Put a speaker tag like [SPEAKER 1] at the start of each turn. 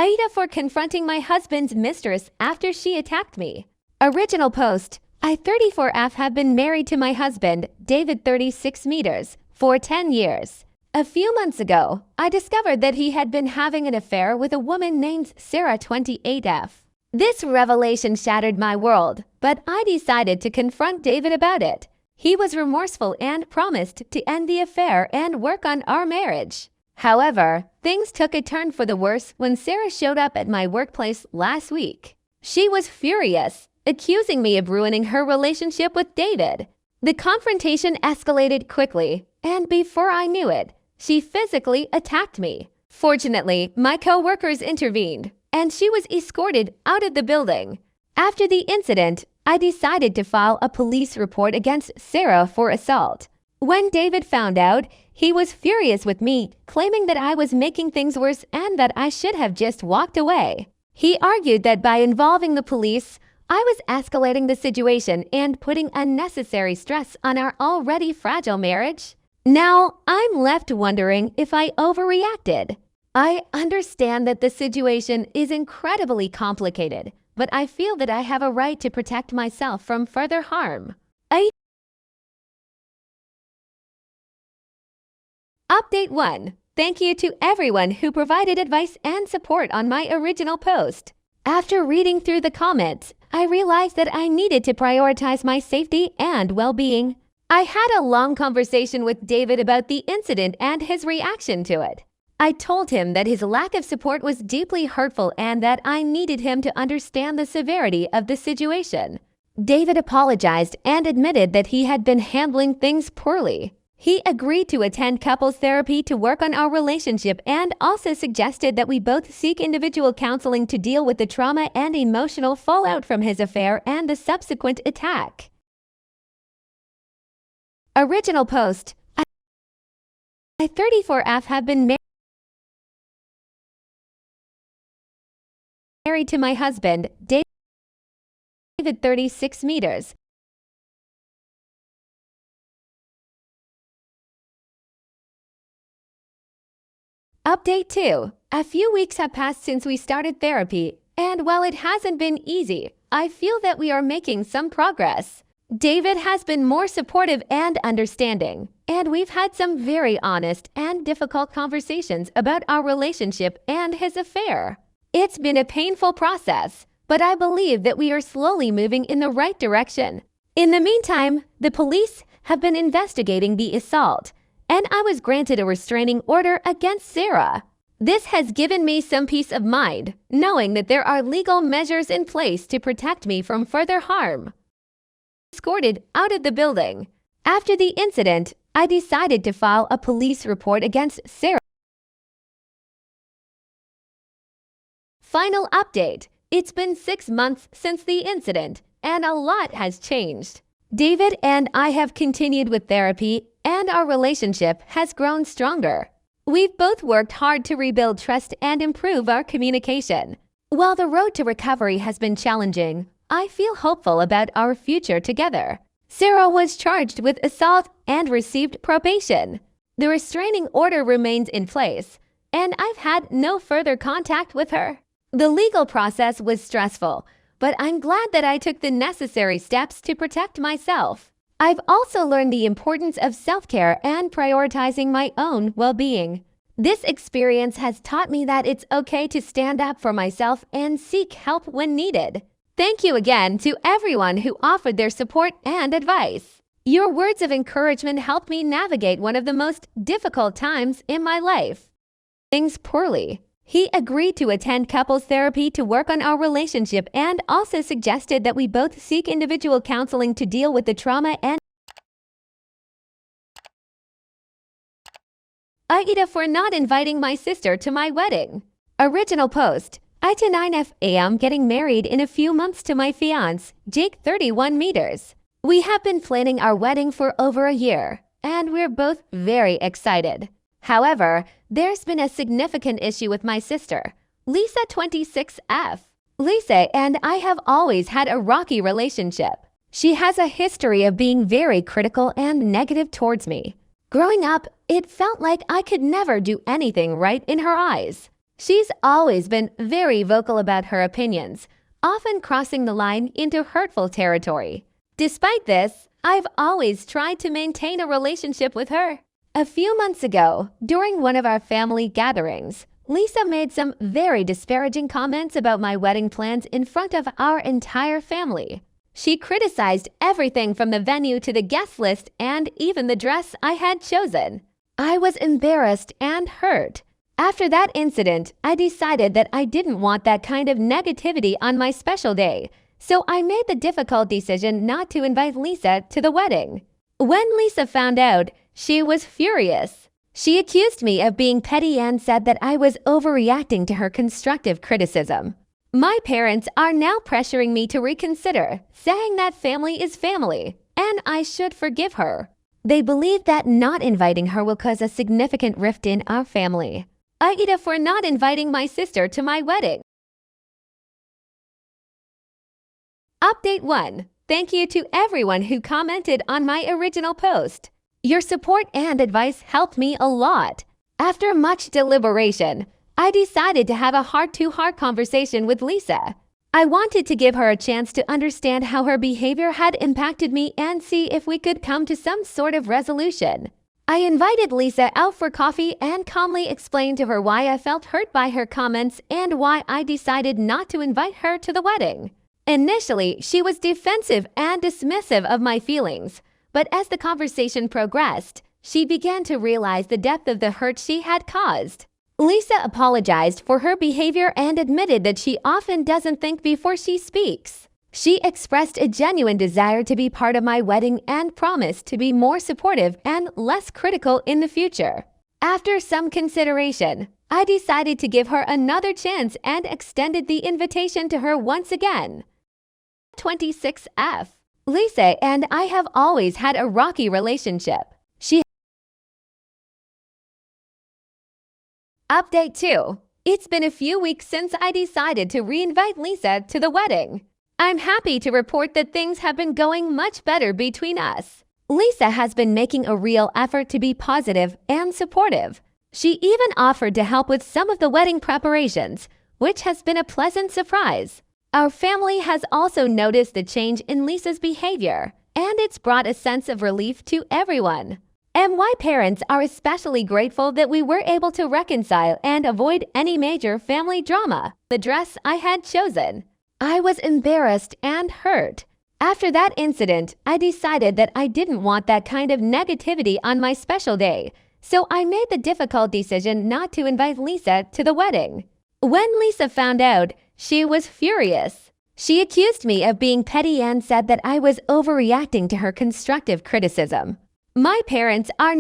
[SPEAKER 1] AITA for confronting my husband's mistress after she attacked me. Original post. I 34F have been married to my husband, David 36 meters, for 10 years. A few months ago, I discovered that he had been having an affair with a woman named Sarah 28F. This revelation shattered my world, but I decided to confront David about it. He was remorseful and promised to end the affair and work on our marriage. However, things took a turn for the worse when Sarah showed up at my workplace last week. She was furious, accusing me of ruining her relationship with David. The confrontation escalated quickly, and before I knew it, she physically attacked me. Fortunately, my co-workers intervened, and she was escorted out of the building. After the incident, I decided to file a police report against Sarah for assault. When David found out, he was furious with me, claiming that I was making things worse and that I should have just walked away. He argued that by involving the police, I was escalating the situation and putting unnecessary stress on our already fragile marriage. Now, I'm left wondering if I overreacted. I understand that the situation is incredibly complicated, but I feel that I have a right to protect myself from further harm. Update 1. Thank you to everyone who provided advice and support on my original post. After reading through the comments, I realized that I needed to prioritize my safety and well-being. I had a long conversation with David about the incident and his reaction to it. I told him that his lack of support was deeply hurtful and that I needed him to understand the severity of the situation. David apologized and admitted that he had been handling things poorly. He agreed to attend couples therapy to work on our relationship and also suggested that we both seek individual counseling to deal with the trauma and emotional fallout from his affair and the subsequent attack. Original post. I 34F have been married to my husband, David 36 meters. Update 2. A few weeks have passed since we started therapy, and while it hasn't been easy, I feel that we are making some progress. David has been more supportive and understanding, and we've had some very honest and difficult conversations about our relationship and his affair. It's been a painful process, but I believe that we are slowly moving in the right direction. In the meantime, the police have been investigating the assault, and I was granted a restraining order against Sarah. This has given me some peace of mind, knowing that there are legal measures in place to protect me from further harm. Escorted out of the building. After the incident, I decided to file a police report against Sarah. Final update. It's been 6 months since the incident, and a lot has changed. David and I have continued with therapy, and our relationship has grown stronger. We've both worked hard to rebuild trust and improve our communication. While the road to recovery has been challenging, I feel hopeful about our future together. Sarah was charged with assault and received probation. The restraining order remains in place, and I've had no further contact with her. The legal process was stressful, but I'm glad that I took the necessary steps to protect myself. I've also learned the importance of self-care and prioritizing my own well-being. This experience has taught me that it's okay to stand up for myself and seek help when needed. Thank you again to everyone who offered their support and advice. Your words of encouragement helped me navigate one of the most difficult times in my life. Things poorly. He agreed to attend couples therapy to work on our relationship and also suggested that we both seek individual counseling to deal with the trauma and AITA for not inviting my sister to my wedding. Original post. AITA 9F am getting married in a few months to my fiancé, Jake 31 meters. We have been planning our wedding for over a year, and we're both very excited. However, there's been a significant issue with my sister, Lisa 26F. Lisa and I have always had a rocky relationship. She has a history of being very critical and negative towards me. Growing up, it felt like I could never do anything right in her eyes. She's always been very vocal about her opinions, often crossing the line into hurtful territory. Despite this, I've always tried to maintain a relationship with her. A few months ago, during one of our family gatherings, Lisa made some very disparaging comments about my wedding plans in front of our entire family. She criticized everything from the venue to the guest list and even the dress I had chosen. I was embarrassed and hurt. After that incident, I decided that I didn't want that kind of negativity on my special day, so I made the difficult decision not to invite Lisa to the wedding. When Lisa found out, she was furious. She accused me of being petty and said that I was overreacting to her constructive criticism. My parents are now pressuring me to reconsider, saying that family is family, and I should forgive her. They believe that not inviting her will cause a significant rift in our family. AITA for not inviting my sister to my wedding. Update 1. Thank you to everyone who commented on my original post. Your support and advice helped me a lot. After much deliberation, I decided to have a heart-to-heart conversation with Lisa. I wanted to give her a chance to understand how her behavior had impacted me and see if we could come to some sort of resolution. I invited Lisa out for coffee and calmly explained to her why I felt hurt by her comments and why I decided not to invite her to the wedding. Initially, she was defensive and dismissive of my feelings, but as the conversation progressed, she began to realize the depth of the hurt she had caused. Lisa apologized for her behavior and admitted that she often doesn't think before she speaks. She expressed a genuine desire to be part of my wedding and promised to be more supportive and less critical in the future. After some consideration, I decided to give her another chance and extended the invitation to her once again. 26F. Lisa and I have always had a rocky relationship. Update 2. It's been a few weeks since I decided to re-invite Lisa to the wedding. I'm happy to report that things have been going much better between us. Lisa has been making a real effort to be positive and supportive. She even offered to help with some of the wedding preparations, which has been a pleasant surprise. Our family has also noticed the change in Lisa's behavior, and it's brought a sense of relief to everyone. My parents are especially grateful that we were able to reconcile and avoid any major family drama. The dress I had chosen. I was embarrassed and hurt. After that incident, I decided that I didn't want that kind of negativity on my special day, so I made the difficult decision not to invite Lisa to the wedding. When Lisa found out, she was furious. She accused me of being petty and said that I was overreacting to her constructive criticism. My parents are